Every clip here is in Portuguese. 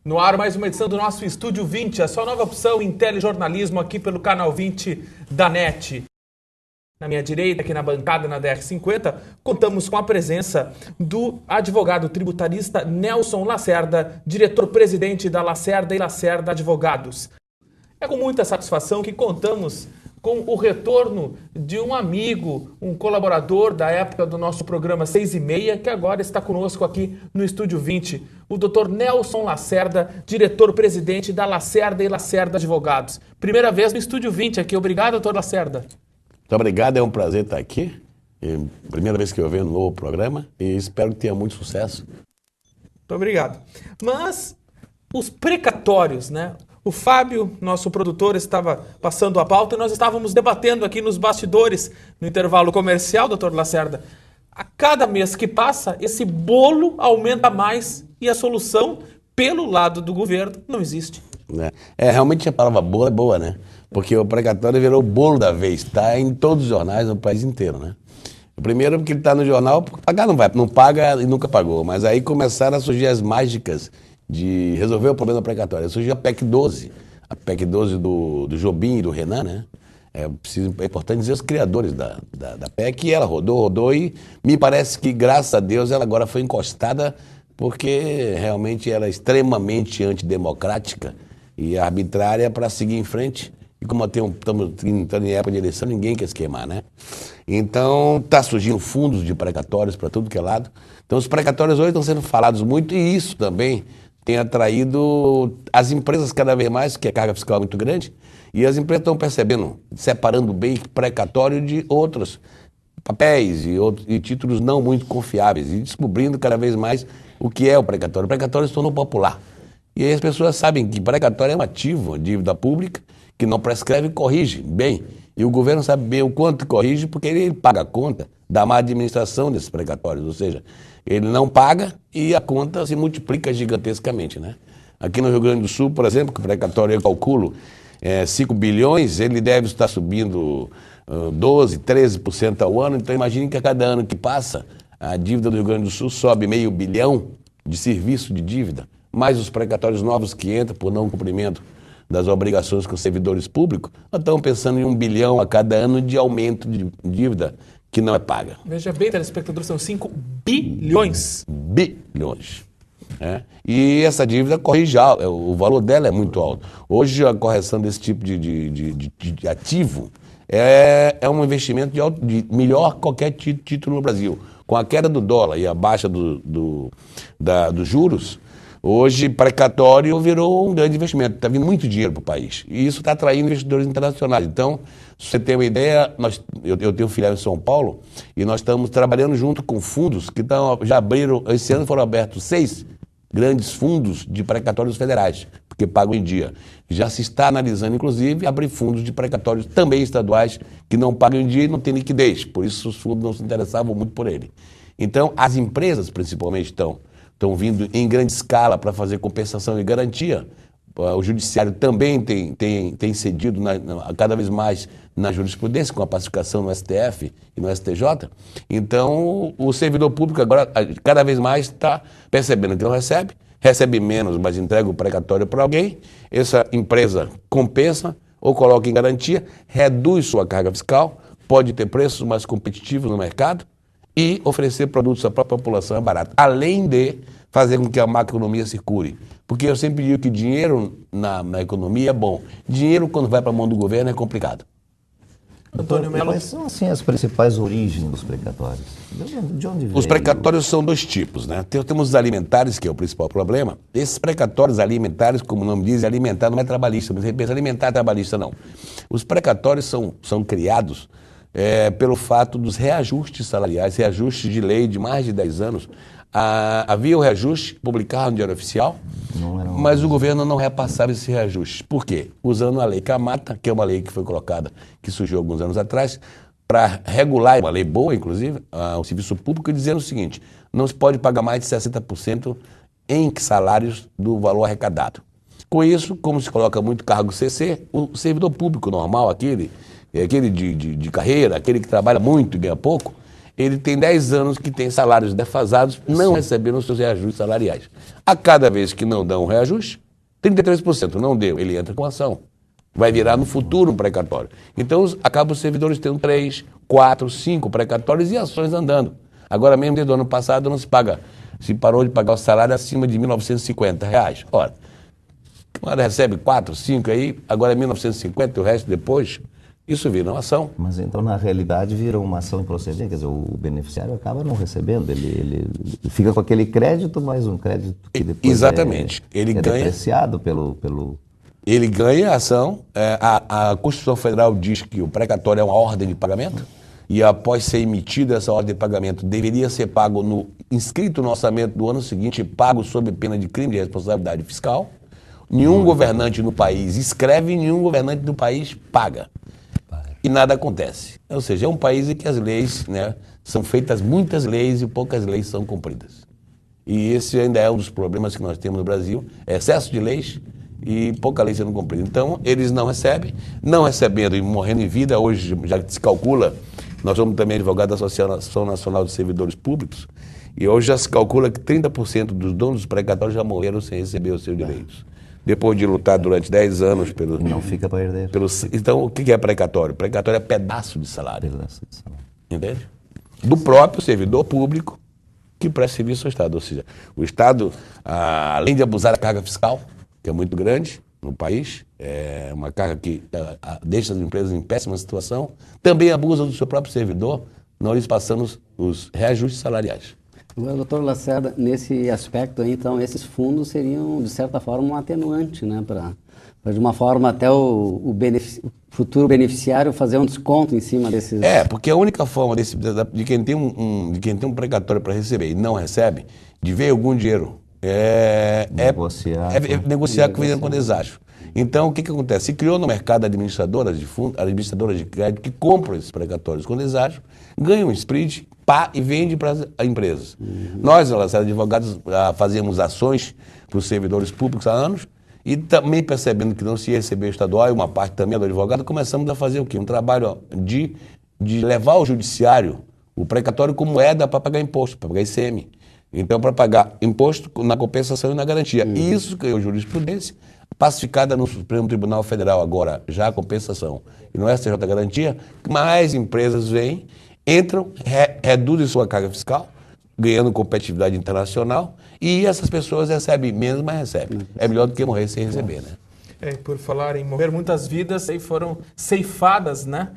No ar, mais uma edição do nosso Estúdio 20, a sua nova opção em telejornalismo aqui pelo canal 20 da NET. Na minha direita, aqui na bancada, na DR50, contamos com a presença do advogado tributarista Nelson Lacerda, diretor-presidente da Lacerda e Lacerda Advogados. É com muita satisfação que contamos com o retorno de um amigo, um colaborador da época do nosso programa 6h30, que agora está conosco aqui no Estúdio 20, o Dr. Nelson Lacerda, diretor-presidente da Lacerda e Lacerda Advogados. Primeira vez no Estúdio 20 aqui. Obrigado, Dr. Lacerda. Muito obrigado, é um prazer estar aqui. Primeira vez que eu venho no novo programa e espero que tenha muito sucesso. Muito obrigado. Mas os precatórios, né? O Fábio, nosso produtor, estava passando a pauta e nós estávamos debatendo aqui nos bastidores, no intervalo comercial, doutor Lacerda. A cada mês que passa, esse bolo aumenta mais e a solução, pelo lado do governo, não existe. Realmente a palavra boa é boa, né? Porque o precatório virou o bolo da vez, está em todos os jornais no país inteiro, né? Primeiro porque ele está no jornal, pagar não paga e nunca pagou, mas aí começaram a surgir as mágicas de resolver o problema do precatório. Surgiu a PEC 12, a PEC 12 do Jobim e do Renan, né? É importante dizer os criadores da PEC, e ela rodou e me parece que, graças a Deus, ela agora foi encostada porque realmente era extremamente antidemocrática e arbitrária para seguir em frente. E como estamos entrando em época de eleição, ninguém quer se queimar, né? Então, está surgindo fundos de precatórios para tudo que é lado. Então, os precatórios hoje estão sendo falados muito e isso também tem atraído as empresas cada vez mais, porque a carga fiscal é muito grande, e as empresas estão percebendo, separando bem precatório de outros papéis e títulos não muito confiáveis, e descobrindo cada vez mais o que é o precatório. O precatório se tornou popular. E aí as pessoas sabem que precatório é um ativo, uma dívida pública, que não prescreve e corrige bem. E o governo sabe bem o quanto corrige, porque ele paga a conta da má administração desses precatórios, ou seja, ele não paga e a conta se multiplica gigantescamente, né? Aqui no Rio Grande do Sul, por exemplo, que o precatório eu calculo 5 bilhões, ele deve estar subindo 12%, 13% ao ano, então imagine que a cada ano que passa, a dívida do Rio Grande do Sul sobe meio bilhão de serviço de dívida, mais os precatórios novos que entram por não cumprimento das obrigações com os servidores públicos, nós estamos pensando em 1 bilhão a cada ano de aumento de dívida que não é paga. Veja bem, telespectadores, são 5 bilhões. Bilhões. E essa dívida corrige, o valor dela é muito alto. Hoje a correção desse tipo de ativo é um investimento de melhor qualquer título no Brasil. Com a queda do dólar e a baixa dos juros, hoje, precatório virou um grande investimento. Está vindo muito dinheiro para o país. E isso está atraindo investidores internacionais. Então, se você tem uma ideia, eu tenho filial em São Paulo e nós estamos trabalhando junto com fundos que já abriram, esse ano foram abertos 6 grandes fundos de precatórios federais, porque pagam em dia. Já se está analisando, inclusive, abrir fundos de precatórios também estaduais que não pagam em dia e não têm liquidez. Por isso, os fundos não se interessavam muito por ele. Então, as empresas, principalmente, estão vindo em grande escala para fazer compensação e garantia. O judiciário também tem cedido cada vez mais na jurisprudência, com a pacificação no STF e no STJ. Então, o servidor público agora cada vez mais está percebendo que não recebe menos, mas entrega o precatório para alguém, essa empresa compensa ou coloca em garantia, reduz sua carga fiscal, pode ter preços mais competitivos no mercado e oferecer produtos à própria população barato, além de fazer com que a macroeconomia circule. Porque eu sempre digo que dinheiro na economia é bom. Dinheiro, quando vai para a mão do governo, é complicado. Antônio Melo. Quais são assim, as principais origens dos precatórios? De onde vem? Os precatórios são 2 tipos, né? Temos os alimentares, que é o principal problema. Esses precatórios alimentares, como o nome diz, alimentar não é trabalhista, mas repente alimentar é trabalhista, não. Os precatórios são criados pelo fato dos reajustes salariais, reajustes de lei de mais de 10 anos. Havia o reajuste publicado no Diário Oficial, mas o governo não repassava esse reajuste. Por quê? Usando a lei Camata, que é uma lei que foi colocada, que surgiu alguns anos atrás, para regular, uma lei boa, inclusive, o serviço público, dizendo o seguinte: não se pode pagar mais de 60% em salários do valor arrecadado. Com isso, como se coloca muito cargo CC, o servidor público normal, aquele aquele de carreira, aquele que trabalha muito e ganha pouco, ele tem 10 anos que tem salários defasados, não recebendo os seus reajustes salariais. A cada vez que não dão um reajuste, 33% não deu, ele entra com ação. Vai virar no futuro um precatório. Então, acabam os servidores tendo 3, 4, 5 precatórios e ações andando. Agora mesmo, desde o ano passado, não se paga. Se parou de pagar o salário acima de R$ 1.950. Ora, o cara recebe 4, 5 aí, agora é 1.950, o resto depois, isso vira uma ação. Mas então, na realidade, vira uma ação improcedente, quer dizer, o beneficiário acaba não recebendo, ele fica com aquele crédito, mais um crédito que depois Exatamente. Ele ganha, depreciado pelo... Ele ganha a ação, a Constituição Federal diz que o precatório é uma ordem de pagamento, e após ser emitida essa ordem de pagamento, deveria ser pago inscrito no orçamento do ano seguinte, pago sob pena de crime de responsabilidade fiscal. Nenhum governante no país escreve, nenhum governante do país paga. E nada acontece. Ou seja, é um país em que as leis, né, são feitas muitas leis e poucas leis são cumpridas. E esse ainda é um dos problemas que nós temos no Brasil, é excesso de leis e pouca lei sendo cumprida. Então, eles não recebem, não recebendo e morrendo em vida, hoje já se calcula, nós somos também advogados da Associação Nacional de Servidores Públicos, e hoje já se calcula que 30% dos donos dos precatórios já morreram sem receber os seus direitos. Depois de lutar durante 10 anos pelo... Não fica para herdeiro. Então, o que é precatório? Precatório é pedaço de salário. Pedaço de salário. Entende? Do próprio servidor público que presta serviço ao Estado. Ou seja, o Estado, além de abusar da carga fiscal, que é muito grande no país, é uma carga que deixa as empresas em péssima situação, também abusa do seu próprio servidor, não lhes passando os reajustes salariais. Doutor Lacerda, nesse aspecto aí, então, esses fundos seriam, de certa forma, um atenuante, né, para de uma forma até o futuro beneficiário fazer um desconto em cima desses... Porque a única forma de quem tem um precatório para receber e não recebe, de ver algum dinheiro, negociar com deságio. Então, o que acontece? Se criou no mercado administradoras de fundos, administradoras de crédito que compram esses precatórios com deságio, ganham um split, e vende para as empresas. Nós, advogados, fazíamos ações para os servidores públicos há anos e também percebendo que não se ia receber estadual e uma parte também do advogado, começamos a fazer o quê? Um trabalho de levar ao judiciário o precatório como moeda para pagar imposto, para pagar ICM. Então, para pagar imposto na compensação e na garantia. E isso criou jurisprudência pacificada no Supremo Tribunal Federal agora, já a compensação. E no STJ garantia, mais empresas vêm, entram, reduzem sua carga fiscal, ganhando competitividade internacional, e essas pessoas recebem menos, mas recebem. É melhor do que morrer sem receber, né? Por falar em morrer, muitas vidas aí foram ceifadas, né?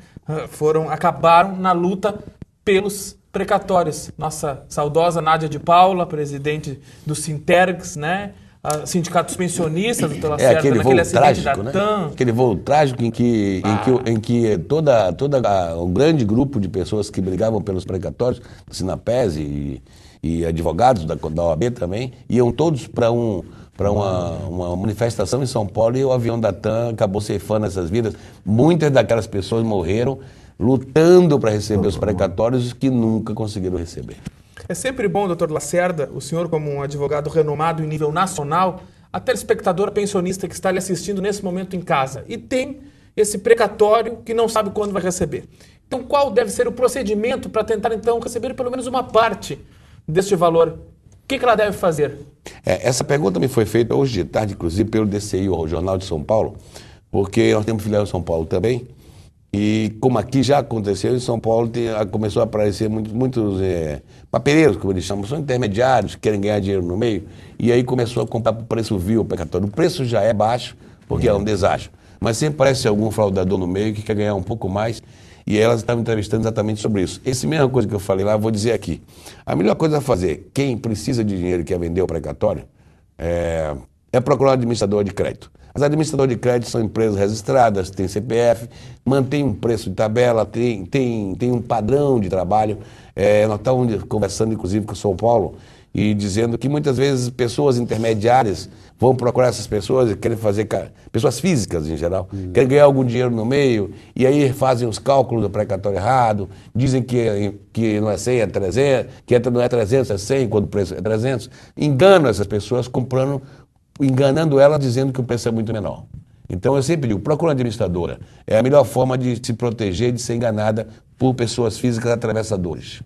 Acabaram na luta pelos precatórios. Nossa saudosa Nádia de Paula, presidente do Sintergs, né? Sindicato dos Pensionistas, doutor Lacerda, aquele voo trágico, da TAM. Aquele voo trágico em que um grande grupo de pessoas que brigavam pelos precatórios, do Sinapes e advogados da OAB também, iam todos para uma manifestação em São Paulo e o avião da TAM acabou ceifando essas vidas. Muitas daquelas pessoas morreram lutando para receber os precatórios que nunca conseguiram receber. É sempre bom, doutor Lacerda, o senhor como um advogado renomado em nível nacional, a telespectador pensionista que está lhe assistindo nesse momento em casa e tem esse precatório que não sabe quando vai receber. Então, qual deve ser o procedimento para tentar, então, receber pelo menos uma parte deste valor? O que ela deve fazer? Essa pergunta me foi feita hoje de tarde, inclusive, pelo DCI, o Jornal de São Paulo, porque nós temos filial em São Paulo também. E como aqui já aconteceu, em São Paulo começou a aparecer muitos papeleiros, como eles chamam, são intermediários, que querem ganhar dinheiro no meio, e aí começou a comprar por preço vil o precatório. O preço já é baixo, porque é um deságio, mas sempre aparece algum fraudador no meio que quer ganhar um pouco mais, e elas estavam entrevistando exatamente sobre isso. Essa mesma coisa que eu falei lá, eu vou dizer aqui. A melhor coisa a fazer, quem precisa de dinheiro e quer vender o precatório, é procurar um administrador de crédito. As administradoras de crédito são empresas registradas, têm CPF, mantêm um preço de tabela, tem um padrão de trabalho. Nós estávamos conversando, inclusive, com São Paulo e dizendo que muitas vezes pessoas intermediárias vão procurar essas pessoas e querem fazer, pessoas físicas em geral, querem ganhar algum dinheiro no meio e aí fazem os cálculos do precatório errado, dizem que não é 100, é 300, que não é 300, é 100, quando o preço é 300. Enganam essas pessoas enganando elas dizendo que o preço é muito menor. Então eu sempre digo, procura uma administradora. É a melhor forma de se proteger de ser enganada por pessoas físicas atravessadores.